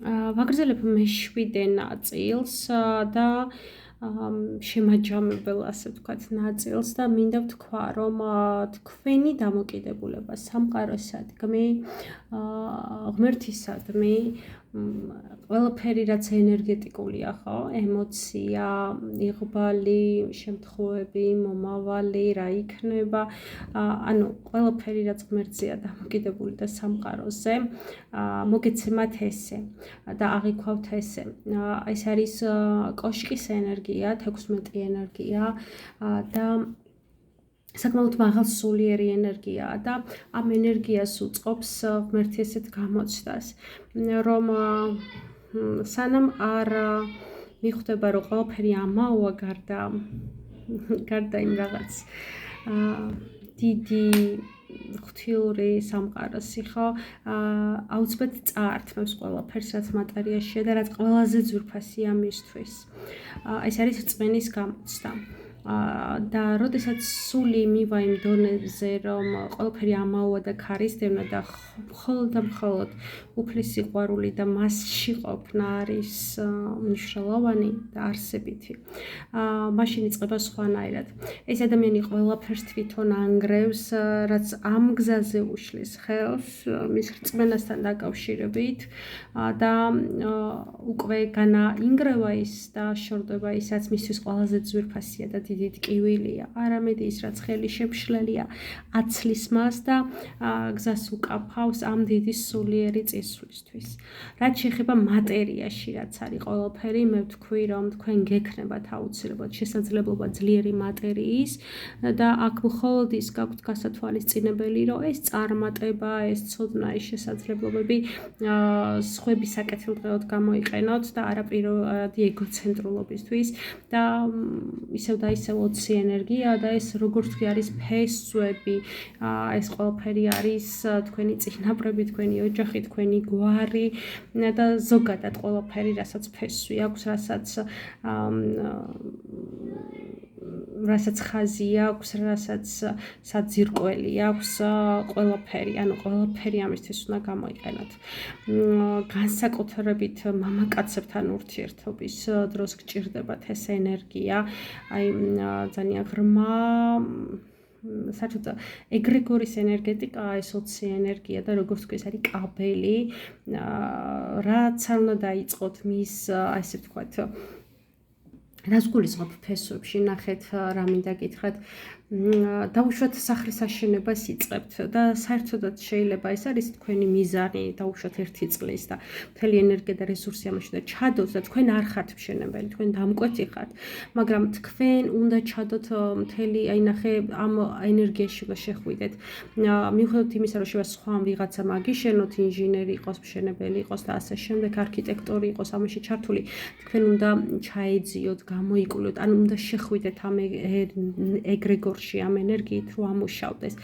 ვაგრძელებ მე-7 ნაწილს და შემაჯამებელ, ასე ვთქვათ, ნაწილს და მინდა ვთქვა, რომ თქვენი დამოკიდებულება სამყაროსადმი, ღმერთისადმი, ყველაფერი რაც ენერგეტიკულია, ხო, ემოცია, იღბალი, შემთხვევები, მომავალი, რა იქნება, ანუ ყველაფერი რაც ღმერთზეა დამოკიდებული და სამყაროზე, მოგეცემათ ესე და აღიქვავთ ესე. ეს არის კოშკის ენერგია, 16 ენერგია და საკმაოდ მაღალსულიერი ენერგიაა და ამ ენერგიას უწყობს ღმერთი ესეთ გამოჩნდას, რომ სანამ არ მიხვდება, რომ ყველაფერი ამაოა გარდა იმ რაღაც დიდი ღვთიური სამყაროსი, ხო, აუცილებლად წაართმევს ყველაფერს, რაც მატერიაშია და რაც ყველაზე ძვირფასია მისთვის. ეს არის რწმენის გამოჩნდა. და როდესაც სული მივა იმ დონეზე, რომ ყველაფერი ამაოა და ქარისდევნა და მხოლოდ და მხოლოდ უფლის სიყვარული და მასში ყოფნა არის მნიშვნელოვანი და არსებითი, მაშინ იწყება სხვანაირად. ეს ადამიანი ყველაფერს თვითონ ანგრევს, რაც ამ გზაზე უშლის ხელს, მის რწმენასთან დაკავშირებით და უკვე განაინგრევა ის და შორდება ის, რაც მისთვის ყველაზე ძვირფასია და დიდი ტკივილია, არამედ ის, რაც ხელი შემშლელია, აცლის მას და გზას უკაფავს ამ დიდი სულიერი წესვლისთვის. რაც შეეხება მატერიაში, რაც არის ყველაფერი, მე ვთქვი, რომ თქვენ გექნებათ აუცილებლად შესაძლებლობა ძლიერი მატერიის და აქ მხოლოდ ის გაქვთ გასათვალისწინებელი, რომ ეს წარმატება, ეს ცოდნა, ეს შესაძლებლობები სხვების საკეთილდღეოდ გამოიყენოთ და არა პირადი ეგოცენტრულობისთვის და ისევ და ისევ 20 ენერგია და ეს როგორც კი არის ფესვები, ეს ყველაფერი არის თქვენი წინაპრები, თქვენი ოჯახი, თქვენი გვარი და ზოგადად ყველაფერი, რასაც ფესვი აქვს, რასაც ხაზი აქვს, რასაც საძირკველი აქვს, ყველაფერი, ანუ ყველაფერი ამისთვის უნდა გამოიყენოთ. განსაკუთრებით მამაკაცებთან ურთიერთობის დროს გჭირდებათ ეს ენერგია, აი ძალიან ღრმა საერთოდ ეგრეგორის ენერგეტიკაა ეს 20 ენერგია და როგორც თქვი ეს არის კაბელი, რაც არ უნდა დაიწყოთ მის, ასე ვთქვათ, რას გულისხმობ ფესვებში, ნახეთ რა მინდა გითხრათ, დაუშვათ სახლის აშენებას იწყებთ და საერთოდაც შეიძლება ეს არის თქვენი მიზანი, დაუშვათ 1 წლის და მთელი ენერგია და რესურსი ამაში და ჩადოთ და თქვენ არ ხართ მშენებელი, თქვენ დამკვეთი ხართ, მაგრამ თქვენ უნდა ჩადოთ მთელი, აი ნახე, ამ ენერგიაში უნდა შეხვიდეთ. მიუხედავად იმისა, რომ შეიძლება სხვა ვიღაცა მაგიშენოთ, ინჟინერი იყოს, მშენებელი იყოს და ასე შემდეგ, არქიტექტორი იყოს ამაში ჩართული, თქვენ უნდა ჩაეძიოთ, გამოიკვლიოთ, ანუ უნდა შეხვიდეთ ამ ეგრეგორში ამ ენერგიით, რომ ამუშავდეს.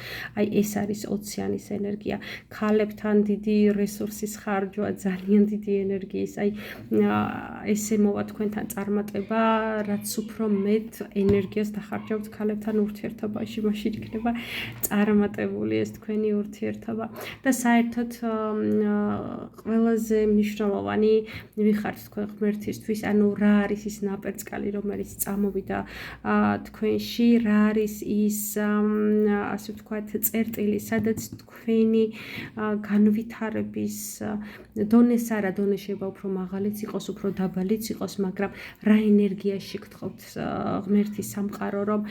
აი ეს არის ოციანის ენერგია. ქალებთან დიდი რესურსის ხარჯვა, ძალიან დიდი ენერგიის, აი ესე მოვა თქვენთან წარმატება, რაც უფრო მეტ ენერგიას დახარჯავთ ქალებთან ურთიერთობაში, მაშინ იქნება წარმატებული ეს თქვენი ურთიერთობა. და საერთოდ ყველაზე მნიშვნელოვანი ვიხართ თქვენ ღმერთისთვის, ანუ რა არის ის ნაპერწკალი, რომელიც წამოვიდა თქვენში, რა არის ის, ასე ვთქვათ, წერტილი, სადაც თქვენი განვითარების დონეს არა, დონე შეიძლება უფრო მაღალიც იყოს, უფრო დაბალიც იყოს, მაგრამ რა ენერგიაში გთხოვთ ღმერთის სამყარო, რომ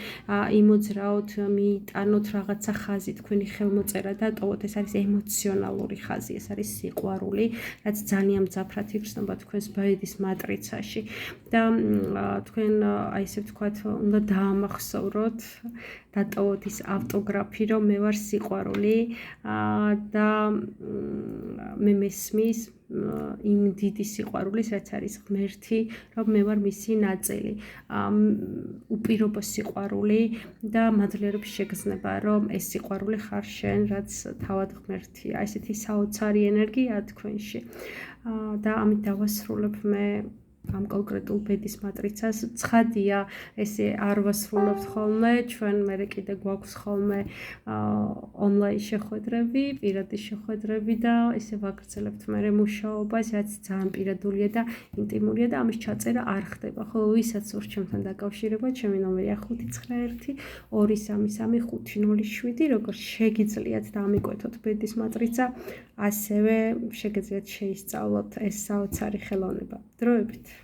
იმოძრაოთ, მიიტანოთ რაღაცა ხაზი, თქვენი ხელმოწერა დატოვოთ, ეს არის ემოციონალური ხაზი, ეს არის სიყვარული, რაც ძალიან მძაფრად იგრძნობა თქვენს ბედის მატრიცაში და თქვენ, აი ესე ვთქვათ, უნდა დაამახსოვროთ, დატოვოთ ის ავტოგრაფი, რომ მე ვარ სიყვარული და მე მესმის იმ დიდი სიყვარულის, რაც არის ღმერთი, რომ მე ვარ მისი ნაწილი. უპირობო სიყვარული და მადლიერების შეგრძნება, რომ ეს სიყვარული ხარ შენ, რაც თავად ღმერთია. ესეთი საოცარი ენერგია თქვენში და ამით დავასრულებ მე ამ კონკრეტულ ბედის მატრიცას. ცხადია, ესე არ ვასრულებთ ხოლმე, ჩვენ მერე კიდე გვაქვს ხოლმე ონლაინ შეხვედრები, პირადი შეხვედრები და ესე ვაგრძელებთ მერე მუშაობას, რაც ძალიან პირადულია და ინტიმურია და ამის ჩაწერა არ ხდება. ხოლო ვისაც სურს ჩემთან დაკავშირება, ჩემი ნომერია 591 233507, როგორც შეგიძლიათ დამიკვეთოთ ბედის მატრიცა, ასევე შეგიძლიათ შეისწავლოთ ეს საოცარი ხელოვნება. დროებით